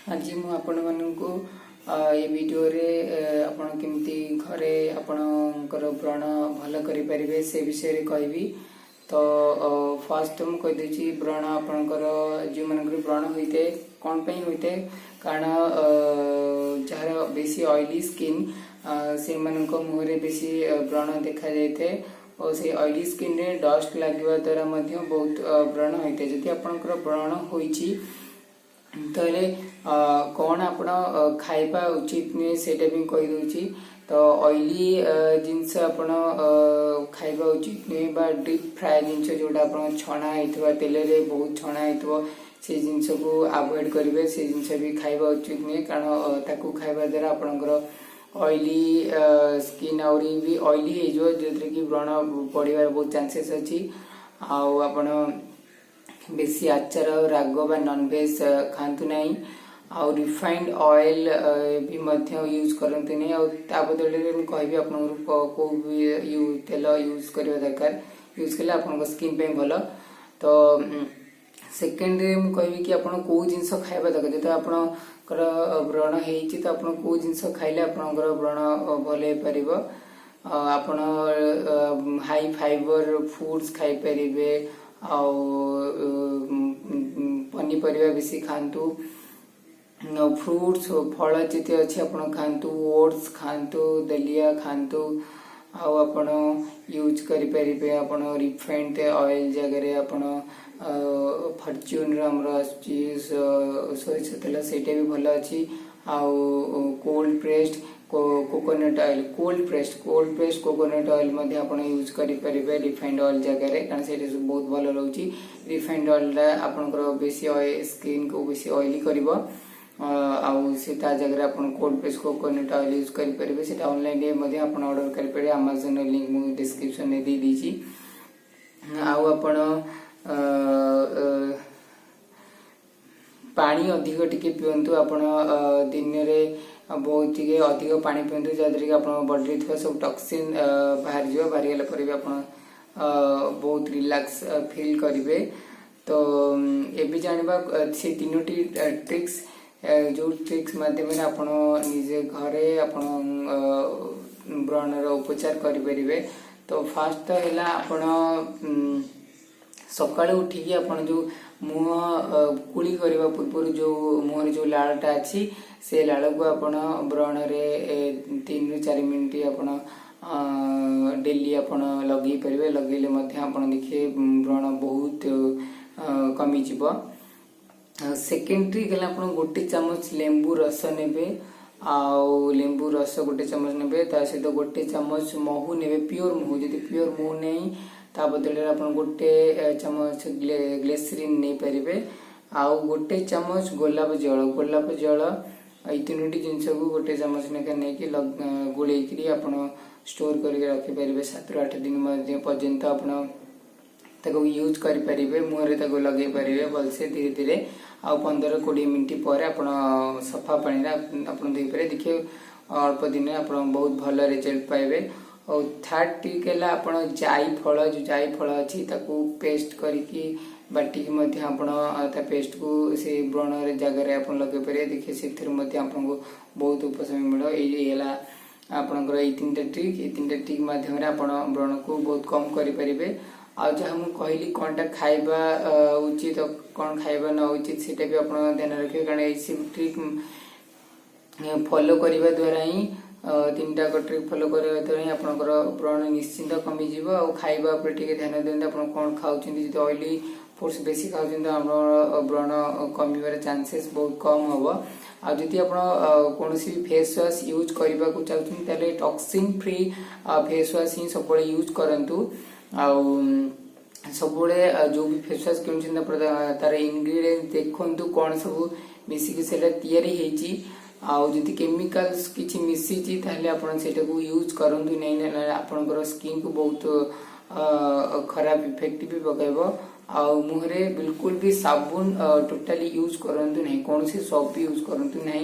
आज मु आपण मानकु ये वीडियो रे आपण केमती घरे आपणकर व्रण भल करि परिबे से विषय रे कहबी। तो फास्ट मु कह देछि व्रण आपणकर जो मानकर व्रण होइते कोन पई होइते कारण जहार बेसी ऑयली स्किन से मानक मुह रे बेसी व्रण देखा जाइते और से ऑयली स्किन रे डस्ट लागवा द्वारा मध्य बहुत व्रण होइते। जदि आपणकर व्रण होइछि ताले कौन आपण खाइबा उचित नुहे सेटा भी कहि दउछि। तो ऑयली जिनस आपण खाइबा उचित नुहे बा डीप फ्राई जिनस जोटा आपण छणा हेतबा तेल रे बहुत छणा हेतबो से जिनस को अवॉइड करिवे। से जिनस भी खाइबा उचित नुहे कारण ताकू खाइबा द्वारा आपणकर ऑयली स्किन आउरी भी ऑयली हे जो जेतरे कि व्रण पड़िबार बहुत चांसेस अछि। आ आपण बेसी आचार राग बा नॉनवेज खातु नहीं आउ रिफाइंड ऑयल भी मध्य यूज करते नहीं। आ बदल में कहबी आपन को भी तेल यूज करबा दरकार यूज कले आपन स्किन पे भल। तो सेकेंड रे मु कहबी कि आपन को जिंस खाइबा दरकार जते आपन कर व्रण हेछि तो आपन को जिंस खाइले आपन कर व्रण भल हे परिबो। आपन हाई फाइबर फूड्स खाइ परिबे आउ पनीपरिया बेसी खातु फ्रूट्स फल जिते अच्छे आपण खातु ओट्स खातु दलिया खातु आउ आपण यूज करि परिबे। आपण रिफाइंड ऑयल जगह रे आपण फॉर्च्यून रे हमर सोरिष तेल सेटा भी भल अछि। आउ cold pressed coconut oil cold pressed coconut oil मध्ये आपण यूज करि परिबे रिफाइंड ऑयल जगह रे कारण सेटा बहुत भल रहउची। रिफाइंड ऑयल रा आपनकर बेसी स्किन को बेसी ऑयली करबो आउ सेटा जगह आपण cold pressed coconut oil use करि परिबे। सेटा ऑनलाइन रे मध्ये आपण ऑर्डर करि परिबे Amazon लिंक मु डिस्क्रिप्शन में दे दीची। आउ आपण पानी अधिक टिके पियंतु आपण दिन रे बहुत टिके अधिक पानी पियंतु जदि कि आपण बॉडी रे सब टॉक्सिन बाहर जियो बाहर गेला पर भी आपण बहुत रिलैक्स फील करिवे। तो ए भी जानबा से तीनोटी ट्रिक्स जो ट्रिक्स माध्यम रे आपण निजे घरे आपण व्रण रो उपचार करि परिबे। तो फास्ट हैला आपण सकाळे उठिकी आपण जो मुह कुली करबा पूर्व जो मुह रे जो लाळटा अछि से लाळ को आपण व्रण रे 3 ରୁ 4 मिनिट आपण डेली आपण लगी परिबे। लगेले मध्ये आपण देखिए व्रण बहुत कमी जिवो। सेकेंड ट्रिक है आपण गोटे चम्मच लेंबू रस नेबे आउ लेंबू रस गोटे चम्मच नेबे ता सहित गोटे चम्मच महू नेबे प्योर महू। जदि प्योर महू नहीं ता बदले आपण गोटे चम्मच ग्लिसरीन नै परिबे आउ गोटे चम्मच गोलाप जल ए तीनोटी जिनस को गोटे चम्मच नेका नै कि गुळै करी आपण स्टोर करके रखि परिबे 7 ରୁ 8 दिन पर्यंत आपण ताको यूज करि परिबे। मुह रे ताको लगे परिबे भलसे धीरे धीरे आ 15-20 मिनिट पर आपण सफा पानी रे आपण देई परे देखिए अल्प दिन आपण बहुत भल रिजल्ट पाइबे। और थर्ड ट्रिक है आपण जाई फल अछि ताको पेस्ट करके बाटी के मध्य आपण ता पेस्ट को से व्रण रे जगह रे आपण लगे परे देखिए सेथर मध्य आपण को बहुत उपशम मिलो। एई हैला आपनकर ए तीनटा ट्रिक माध्यम रे आपण व्रण को बहुत कम करि परिबे। आ जहा मु कहली कोनटा खाइबा उचित कोन खाइबा न उचित सेटा भी आपण ध्यान रखियो कारण ए ट्रिक फॉलो करिबा द्वारा ही तीनटा ट्रिक फॉलो करिबा द्वारा ही आपनकर व्रण निश्चित कमी जिवो। आ खाइबा पर टिके ध्यान देन आपण कोन खाउछिन जदि ऑयली फूड्स बेसी खाउछिन तो हमर व्रण कमिबार चांसेस बहुत कम होबो। आ जदि आपण कोनोसी फेस वॉश यूज करिबा को चाहछिन ताले टॉक्सिन फ्री फेस वॉश ही सबले यूज करंतु। आ सबले जो भी फेस वॉश किनछिन तार इंग्रेडिएंट देखंतु कोन सब मिसी के सेटा तयारी हेची। आउ जदि केमिकल्स किछि मिसिची ताले आपण सेटा को यूज करंतु नै नै आपनकर स्किन को बहुत खराब इफेक्ट भी पकाइबो। आउ मुह रे बिल्कुल भी साबुन टोटली यूज करंतु नै कोनोसी सोप भी यूज करंतु नै।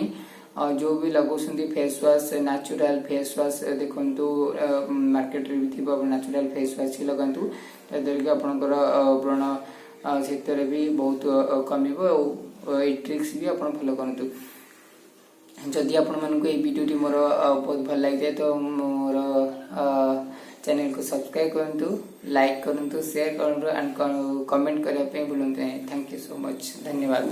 जो भी लगोसंती face wash natural face wash देखंतु मार्केट रे भी थिबा नेचुरल फेस वॉश ही लगंतु तादर के आपनकर व्रण सेतरे भी बहुत कमिबो। ये ट्रिक्स भी आपण फॉलो करंतु जदि आपण मानक ये वीडियो मोर बहुत भल लग जाए तो मोर चैनल को सब्सक्राइब करंतु लाइक करंतु शेयर करंतु एंड कमेंट करने भूलते नहीं। थैंक यू सो मच, धन्यवाद।